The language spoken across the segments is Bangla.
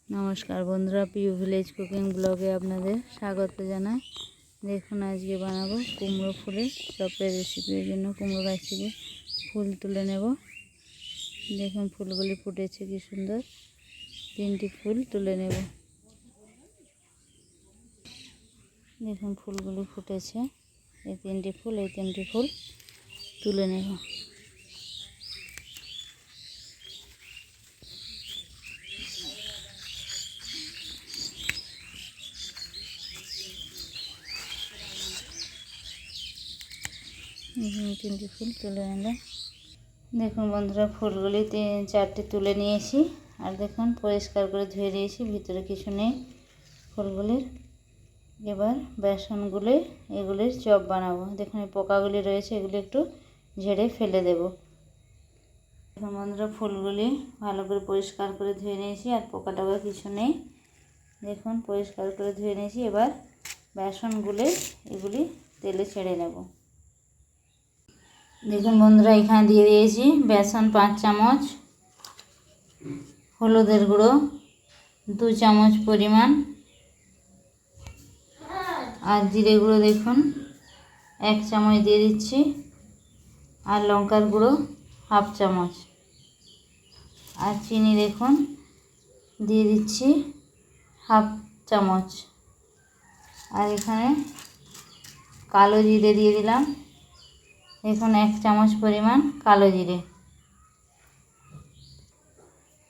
नमस्कार बंधुरा पियू ভিলেজ कुकिंग ब्लगे आपनादेर स्वागत जानाई। देखुन आज के बानाबो कुमड़ो फुलेर चपेर रेसिपिर जोन्नो कुमड़ो गाछ थेके फुल तुले नेब। देखुन फुलगुली फुटेছে कि सुंदर, तीनटी फुल तुले नेब। देखुन फुलगुली फुटेছে, এই তিনটি ফুল তুলে নেব। तीनटी फुल तुले निलाम। देखुन बंधुरा फुलगुली तीन चारटे तुले निয়েছি আর দেখুন পরিষ্কার করে ধুয়ে দিয়েছি, ভিতরে কিছু নেই ফুলগুলির। এবার বেসন গুলে এগুলির চপ বানাবো। দেখুন এই পোকাগুলি রয়েছে, এগুলি একটু ঝেড়ে ফেলে দেব। দেখুন বন্ধুরা ফুলগুলি ভালো করে পরিষ্কার করে ধুয়ে নিয়েছি আর পোকা টোকা কিছু নেই। দেখুন পরিষ্কার করে ধুয়ে নিয়েছি। এবার বেসন গুলে এগুলি তেলে ছেড়ে নেব। দেখুন বন্ধুরা এখানে দিয়ে দিয়েছি বেসন 5 চামচ, হলুদের গুঁড়ো 2 চামচ পরিমাণ, আর জিরে গুঁড়ো দেখুন 1 চামচ দিয়ে দিচ্ছি, আর লঙ্কার গুঁড়ো 1/2 চামচ, আর চিনি দেখুন দিয়ে দিচ্ছি 1/2 চামচ, আর এখানে কালো জিরে দিয়ে দিলাম। দেখুন 1 চামচ পরিমাণ কালো জিরে,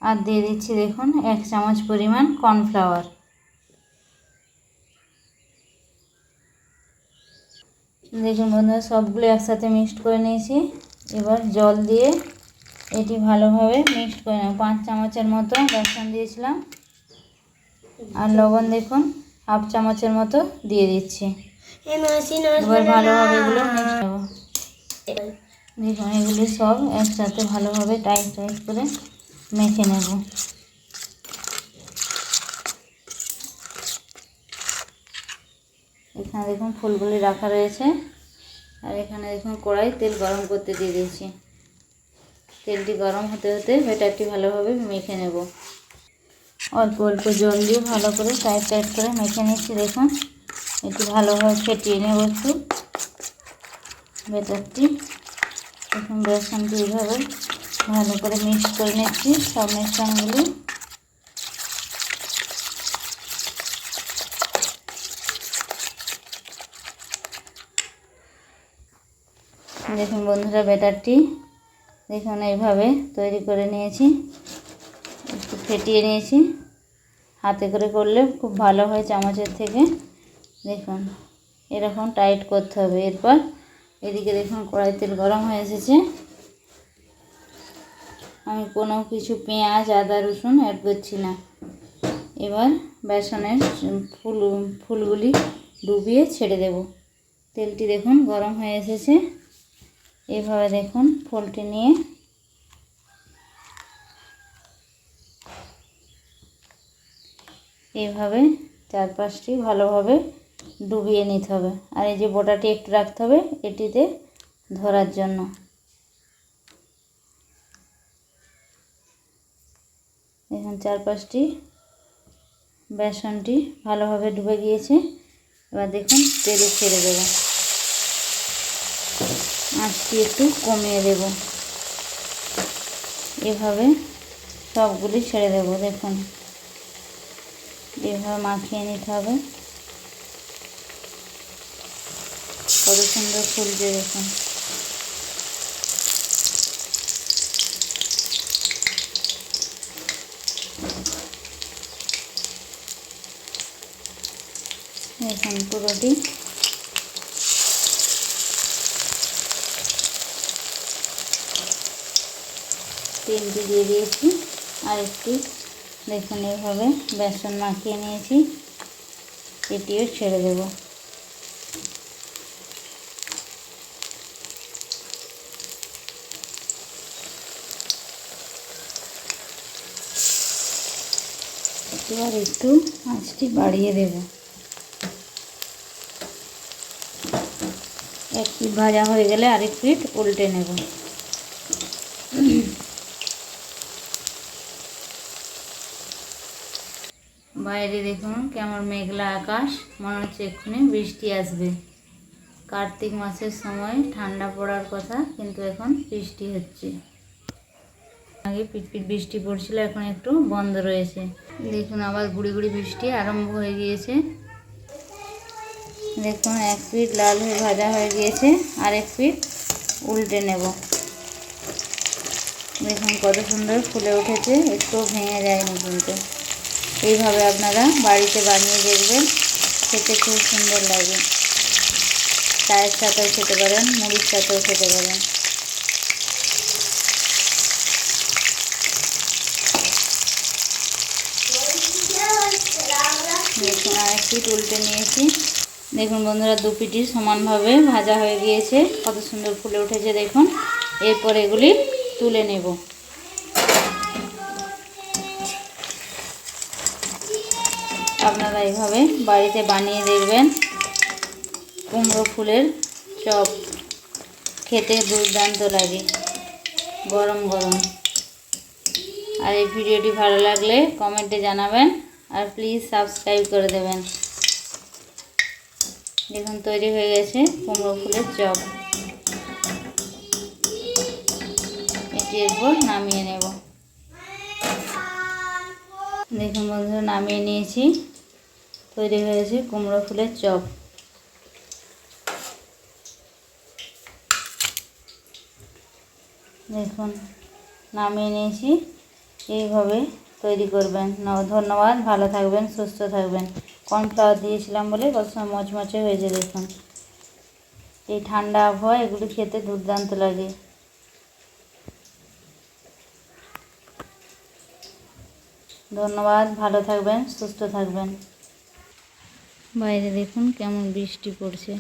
আর দিয়ে দিচ্ছি দেখুন 1 চামচ পরিমাণ কর্নফ্লাওয়ার। দেখুন বন্ধুরা সবগুলো একসাথে মিক্সড করে নিয়েছি। এবার জল দিয়ে এটি ভালোভাবে মিক্সড করে নেব। 5 চামচের মতো বেসন দিয়েছিলাম, আর লবণ দেখুন 1/2 চামচের মতো দিয়ে দিচ্ছি। এবার ভালোভাবে এগুলো মিক্স নেব। দেখুন এগুলি সব একসাথে ভালোভাবে টাইট করে মেখে নেব। এখানে দেখুন ফুলগুলি রাখা রয়েছে, আর এখানে দেখুন কড়াই তেল গরম করতে দিয়ে দিয়েছি। তেলটি গরম হতে হতে ব্যাটারটি ভালোভাবে মেখে নেব। অল্প অল্প জল দিয়ে ভালো করে টাইট করে মেখে নিচ্ছি। দেখুন এটি ভালোভাবে ফেটিয়ে নেব একটু ব্যাটারটি। এখন বেসনটি এইভাবে ভালো করে মিক্স করে নিচ্ছি সব মিশ্রণগুলি। দেখুন বন্ধুরা ব্যাটারটি দেখুন এইভাবে তৈরি করে নিয়েছি, একটু ফেটিয়ে নিয়েছি। হাতে করে করলে খুব ভালো হয় চামচের থেকে। দেখুন এরকম টাইট করতে হবে। এরপর এদিকে দেখুন কড়াই তেল গরম হয়ে এসেছে। আমি কোনো কিছু পেঁয়াজ আদা রসুন অ্যাড করছি না। এবার বেসনের ফুলগুলি ডুবিয়ে ছেড়ে দেব। তেলটি দেখুন গরম হয়ে এসেছে। এভাবে দেখুন ফুলটি নিয়ে এইভাবে চারপাশটি ভালোভাবে ডুবিয়ে নিতে হবে। আর এই যে বোটাটি একটু রাখতে হবে এটিতে ধরার জন্য। এখন চারপাশটি বেসনটি ভালোভাবে ডুবে গিয়েছে। এবার দেখুন তেলে ছেড়ে দেব। আঁচটি একটু কমিয়ে দেব। এভাবে সবগুলি ছেড়ে দেব। দেখুন এভাবে মাখিয়ে নিতে হবে। কত সুন্দর ফুলছে দেখুন। দেখুন পুরোটি তিনটি দিয়ে দিয়েছি, আর একটি দেখুন এইভাবে বেসন মাখিয়ে নিয়েছি, এটিও ছেড়ে দেব। এবার একটু আঁচটি বাড়িয়ে দেব। এক পিঠ ভাজা হয়ে গেলে আরেক পিঠ উল্টে নেব। বাইরে দেখুন কেমন মেঘলা আকাশ, মনে হচ্ছে এক্ষুনি বৃষ্টি আসবে। কার্তিক মাসের সময় ঠান্ডা পড়ার কথা, কিন্তু এখন বৃষ্টি হচ্ছে। আগে পিটপিট বৃষ্টি পড়ছিল, এখন একটু বন্ধ রয়েছে। দেখুন আবার গুড়ি গুড়ি বৃষ্টি আরম্ভ হয়ে গিয়েছে। দেখুন এক পিঠ লাল হয়ে ভাজা হয়ে গিয়েছে, আর এক পিঠ উল্টে নেব। দেখুন কত সুন্দর ফুলে উঠেছে, একটু ভেঙে যায়নি কিন্তু। এইভাবে আপনারা বাড়িতে বানিয়ে দেখবেন, খেতে খুব সুন্দর লাগে। চায়ের সাথেও খেতে পারেন, মুড়ির সাথেও খেতে পারেন। দেখুন আরেক পিঠ উল্টে নিয়েছি। দেখুন বন্ধুরা, দু পিঠই সমানভাবে ভাজা হয়ে গিয়েছে, কত সুন্দর ফুলে উঠেছে দেখুন। এরপর এগুলি তুলে নেব। আপনারা এইভাবে বাড়িতে বানিয়ে দেখবেন। কুমড়ো ফুলের চপ খেতে দুর্দান্ত লাগে, গরম গরম। আর এই ভিডিওটি ভালো লাগলে কমেন্টে জানাবেন, আর প্লিজ সাবস্ক্রাইব করে দেবেন। দেখুন তৈরি হয়ে গেছে কুমড়ো ফুলের চপ। এটি এরপর নামিয়ে নেব। দেখুন বন্ধুরা, নামিয়ে নিয়েছি। তৈরি হয়েছে কুমড়ো ফুলের চপ। দেখুন নামিয়ে নিয়েছি। এইভাবে তৈরি করবেন। ধন্যবাদ, ভালো থাকবেন, সুস্থ থাকবেন। কর্নফ্লাওয়ার দিয়েছিলাম বলে কত সময় মচমচে হয়েছে দেখুন। এই ঠান্ডা আবহাওয়া এগুলি খেতে দুর্দান্ত লাগে। ধন্যবাদ, ভালো থাকবেন, সুস্থ থাকবেন। বাইরে দেখুন কেমন বৃষ্টি পড়ছে।